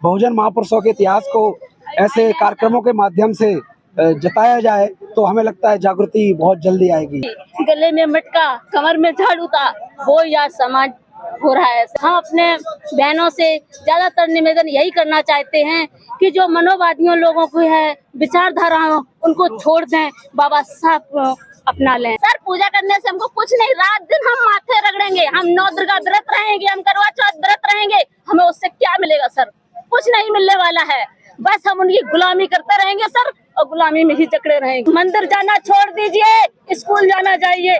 बहुजन महापुरुषों के इतिहास को ऐसे कार्यक्रमों के माध्यम से जताया जाए तो हमें लगता है जागृति बहुत जल्दी आएगी। गले में मटका, कमर में झाड़ू था, वो या समाज हो रहा है। हम अपने बहनों से ज्यादातर निवेदन यही करना चाहते हैं कि जो मनोवादियों लोगों को है विचारधाराओं उनको छोड़ दें, बाबा साहब अपना लें। सर पूजा करने से हमको कुछ नहीं, रात दिन हम माथे रगड़ेंगे, हम 9 दुर्गा व्रत रहेंगे, हम करवा चौथ व्रत रहेंगे, हमें उससे क्या मिलेगा सर? कुछ नहीं मिलने वाला है। बस हम उनकी गुलामी करते रहेंगे सर, और गुलामी में ही जकड़े रहेंगे। मंदिर जाना छोड़ दीजिए, स्कूल जाना चाहिए।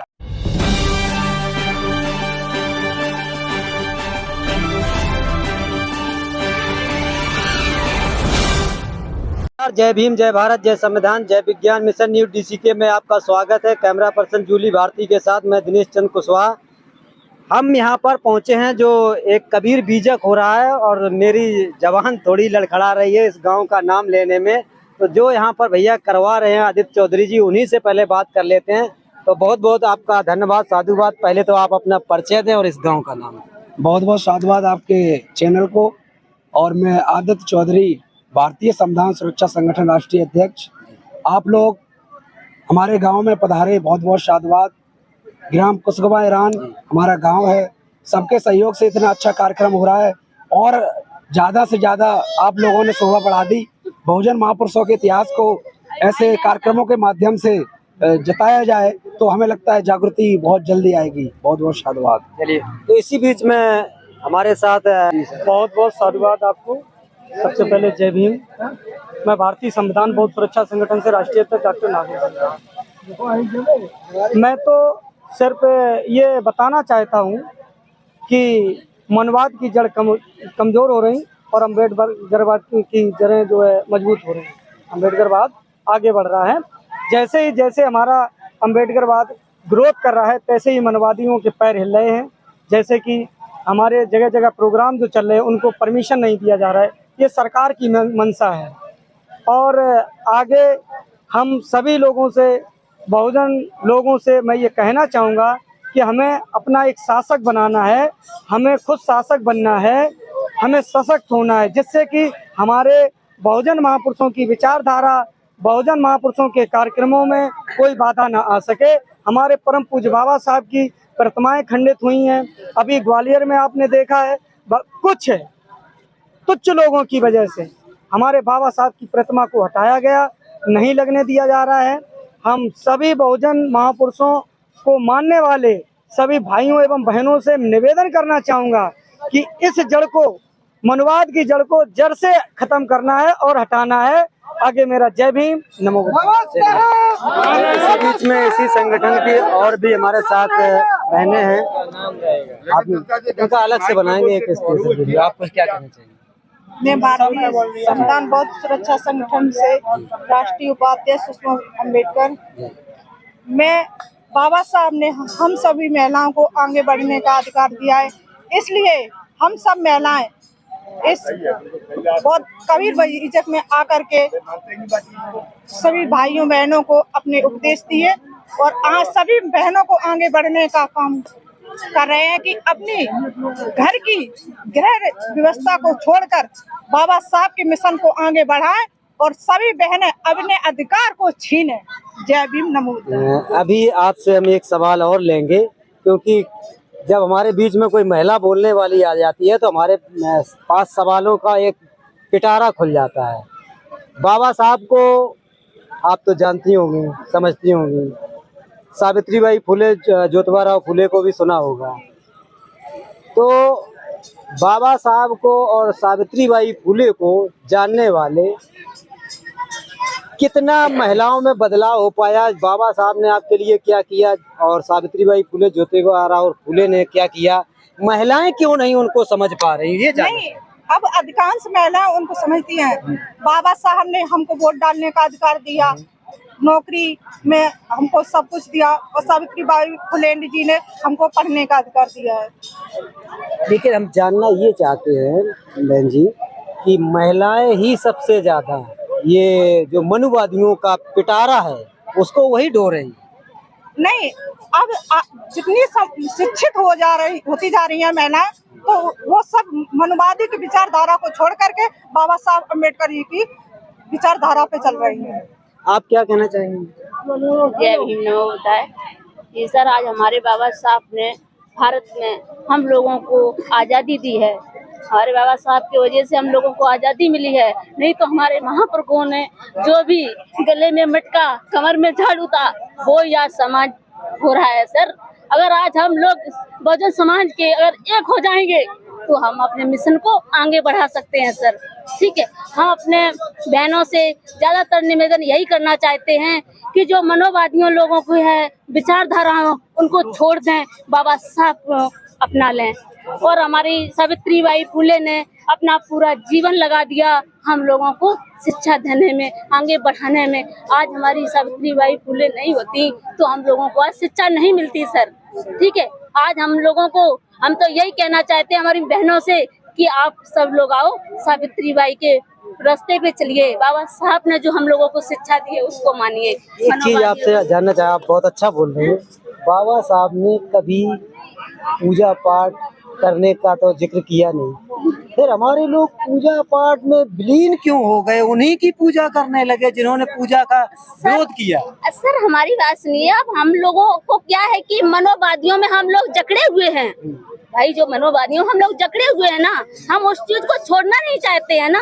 जय भीम, जय भारत, जय संविधान, जय विज्ञान मिशन न्यूज डीसीके में आपका स्वागत है। कैमरा पर्सन जूली भारती के साथ मैं दिनेश चंद कुशवाहा। हम यहाँ पर पहुँचे हैं जो एक कबीर बीजक हो रहा है और मेरी जवान थोड़ी लड़खड़ा रही है इस गांव का नाम लेने में। तो जो यहाँ पर भैया करवा रहे हैं आदित्य चौधरी जी, उन्हीं से पहले बात कर लेते हैं। तो बहुत बहुत आपका धन्यवाद, साधुवाद। पहले तो आप अपना परिचय दें और इस गाँव का नाम। बहुत बहुत साधुवाद आपके चैनल को। और मैं आदित्य चौधरी, भारतीय संविधान सुरक्षा संगठन राष्ट्रीय अध्यक्ष। आप लोग हमारे गांव में पधारे, बहुत बहुत साधुवाद। ग्राम कुशगवा ईरान हमारा गांव है, सबके सहयोग से इतना अच्छा कार्यक्रम हो रहा है और ज़्यादा से ज़्यादा आप लोगों ने शोभा बढ़ा दी। बहुजन महापुरुषों के इतिहास को ऐसे कार्यक्रमों के माध्यम से जताया जाए तो हमें लगता है जागृति बहुत जल्दी आएगी। बहुत बहुत साधुवाद। चलिए, तो इसी बीच में हमारे साथ बहुत बहुत साधुवाद आपको। सबसे पहले जय भीम। मैं भारतीय संविधान बौद्ध सुरक्षा संगठन से राष्ट्रीय अध्यक्ष डॉक्टर नागेश। मैं तो सिर्फ ये बताना चाहता हूँ कि मनवाद की जड़ कमज़ोर हो रही और अम्बेडकरवाद की जड़ें जो है मजबूत हो रही। अम्बेडकरवाद आगे बढ़ रहा है। जैसे हमारा अम्बेडकरवाद ग्रोथ कर रहा है, तैसे ही मनवादियों के पैर हिल रहे हैं। जैसे कि हमारे जगह जगह प्रोग्राम जो चल रहे हैं उनको परमिशन नहीं दिया जा रहा है, ये सरकार की मंशा है। और आगे हम सभी लोगों से, बहुजन लोगों से मैं ये कहना चाहूँगा कि हमें अपना एक शासक बनाना है, हमें खुद शासक बनना है, हमें सशक्त होना है, जिससे कि हमारे बहुजन महापुरुषों की विचारधारा, बहुजन महापुरुषों के कार्यक्रमों में कोई बाधा ना आ सके। हमारे परम पूज्य बाबा साहब की प्रतिमाएं खंडित हुई हैं। अभी ग्वालियर में आपने देखा है, कुछ तुच्छ लोगों की वजह से हमारे बाबा साहब की प्रतिमा को हटाया गया, नहीं लगने दिया जा रहा है। हम सभी बहुजन महापुरुषों को मानने वाले सभी भाइयों एवं बहनों से निवेदन करना चाहूँगा कि इस जड़ को, मनवाद की जड़ को जड़ से खत्म करना है और हटाना है। आगे मेरा जय भीम, नमो बुद्धाय। इसी बीच में इसी संगठन की और भी हमारे साथ बहनें हैं, आप उनका अलग से बनाएंगे एक स्पेशल वीडियो। आप कुछ क्या कहना चाहिए? मैं भारतीय संविधान बौद्ध सुरक्षा संगठन से राष्ट्रीय उपाध्यक्ष सुषमा अम्बेडकर। मैं बाबा साहब ने हम सभी महिलाओं को आगे बढ़ने का अधिकार दिया है, इसलिए हम सब महिलाएं इस बहुत कबीर बीजक में आकर के सभी भाइयों बहनों को अपने उपदेश दिए और आज सभी बहनों को आगे बढ़ने का काम कर रहे हैं कि अपनी घर की गृह व्यवस्था को छोड़कर बाबा साहब के मिशन को आगे बढ़ाएं और सभी बहनें अपने अधिकार को छीने। जय भीम, नमो बुद्धाय। अभी आपसे हम एक सवाल और लेंगे, क्योंकि जब हमारे बीच में कोई महिला बोलने वाली आ जाती है तो हमारे पास सवालों का एक पिटारा खुल जाता है। बाबा साहब को आप तो जानती होंगी, समझती होंगी। सावित्रीबाई फुले, ज्योतिबा राव फुले को भी सुना होगा। तो बाबा साहब को और सावित्रीबाई फुले को जानने वाले कितना महिलाओं में बदलाव हो पाया, बाबा साहब ने आपके लिए क्या किया और सावित्रीबाई फुले, ज्योतिबा राव फुले ने क्या किया, महिलाएं क्यों नहीं उनको समझ पा रही? ये नहीं, अब अधिकांश महिलाएं उनको समझती हैं। बाबा साहब ने हमको वोट डालने का अधिकार दिया, नौकरी में हमको सब कुछ दिया और सावित्रीबाई फुले जी ने हमको पढ़ने का अधिकार दिया है। लेकिन हम जानना ये चाहते हैं बहन जी कि महिलाएं ही सबसे ज्यादा ये जो मनुवादियों का पिटारा है उसको वही ढो रही। नहीं, अब जितनी शिक्षित होती जा रही है महिलाएं, तो वो सब मनुवादी की विचारधारा को छोड़ करके बाबा साहब अम्बेडकर जी की विचारधारा पे चल रही है। आप क्या कहना चाहेंगे? जय भीम नमो बुद्धाय। जी सर, आज हमारे बाबा साहब ने भारत में हम लोगों को आज़ादी दी है। हमारे बाबा साहब की वजह से हम लोगों को आज़ादी मिली है, नहीं तो हमारे महापुरुषों ने जो भी गले में मटका कमर में झाड़ू था वो यह समाज हो रहा है सर। अगर आज हम लोग बहुजन समाज के अगर एक हो जाएंगे तो हम अपने मिशन को आगे बढ़ा सकते हैं सर। ठीक है, हम अपने बहनों से ज़्यादातर निवेदन यही करना चाहते हैं कि जो मनोवादियों लोगों को है विचारधाराओं उनको छोड़ दें, बाबा साहब को अपना लें। और हमारी सावित्री बाई फुले ने अपना पूरा जीवन लगा दिया हम लोगों को शिक्षा देने में, आगे बढ़ाने में। आज हमारी सावित्री बाई फुले नहीं होती तो हम लोगों को आज शिक्षा नहीं मिलती सर। ठीक है, आज हम तो यही कहना चाहते हैं हमारी बहनों से कि आप सब लोग आओ, सावित्री बाई के रास्ते पे चलिए। बाबा साहब ने जो हम लोगों को शिक्षा दी है उसको मानिए। एक चीज आपसे जानना चाहे, आप बहुत अच्छा बोल रहे हैं। बाबा साहब ने कभी पूजा पाठ करने का तो जिक्र किया नहीं, फिर हमारे लोग पूजा पाठ में विलीन क्यों हो गए? उन्हीं की पूजा करने लगे जिन्होंने पूजा का विरोध किया। सर हमारी बात सुनिए, अब हम लोगों को क्या है कि मनोवादियों में हम लोग जकड़े हुए हैं भाई। जो मनोवादियों हम लोग जकड़े हुए हैं ना, हम उस चीज को छोड़ना नहीं चाहते हैं ना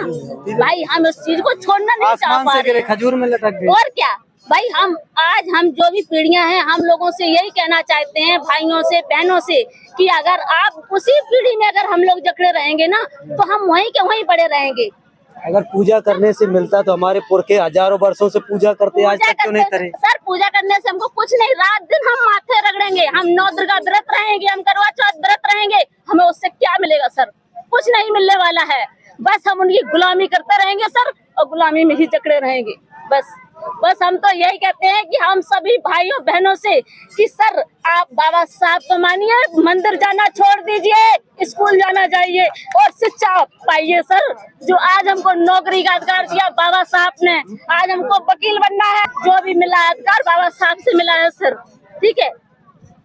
भाई, हम उस चीज को छोड़ना नहीं चाह पा रहे हैं। खजूर में लटक गए। और क्या भाई, हम जो भी पीढ़ियां हैं हम लोगों से यही कहना चाहते हैं, भाइयों से बहनों से, कि अगर आप उसी पीढ़ी में अगर हम लोग जकड़े रहेंगे ना तो हम वहीं के वहीं पड़े रहेंगे। अगर पूजा करने से मिलता तो हमारे पुरखे हजारों वर्षों से पूजा करते, आज तक क्यों नहीं करे? सर पूजा करने से हमको कुछ नहीं, रात दिन हम माथे रगड़ेंगे, हम 9 दुर्गा व्रत रहेंगे, हम करवा चौथ व्रत रहेंगे, हमें उससे क्या मिलेगा सर? कुछ नहीं मिलने वाला है। बस हम उनकी गुलामी करते रहेंगे सर, और गुलामी में ही जकड़े रहेंगे। बस हम तो यही कहते हैं कि हम सभी भाइयों बहनों से कि सर आप बाबा साहब को मानिए, मंदिर जाना छोड़ दीजिए, स्कूल जाना चाहिए और शिक्षा पाइए सर। जो आज हमको नौकरी का अधिकार दिया बाबा साहब ने, आज हमको वकील बनना है, जो भी मिला अधिकार बाबा साहब से मिला है सर। ठीक है,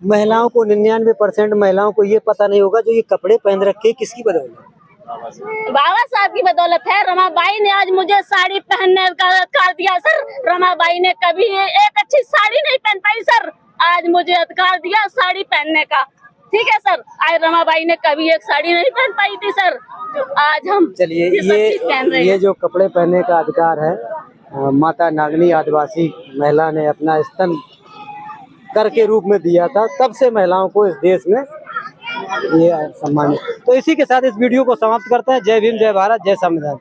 महिलाओं को 99% महिलाओं को ये पता नहीं होगा जो ये कपड़े पहन रखे किसकी बदौलत? बाबा साहब की बदौलत है। रमाबाई ने आज मुझे साड़ी पहनने का अधिकार दिया सर। रमाबाई ने कभी एक अच्छी साड़ी नहीं पहन पाई सर, आज मुझे अधिकार दिया साड़ी पहनने का। ठीक है सर, आज रमाबाई ने कभी एक साड़ी नहीं पहन पाई थी सर, जो आज हम चलिए ये जो कपड़े पहनने का अधिकार है, माता नागनी आदिवासी महिला ने अपना स्तन कर के रूप में दिया था, तब से महिलाओं को इस देश में ये सम्मान है। तो इसी के साथ इस वीडियो को समाप्त करते हैं। जय भीम, जय भारत, जय संविधान।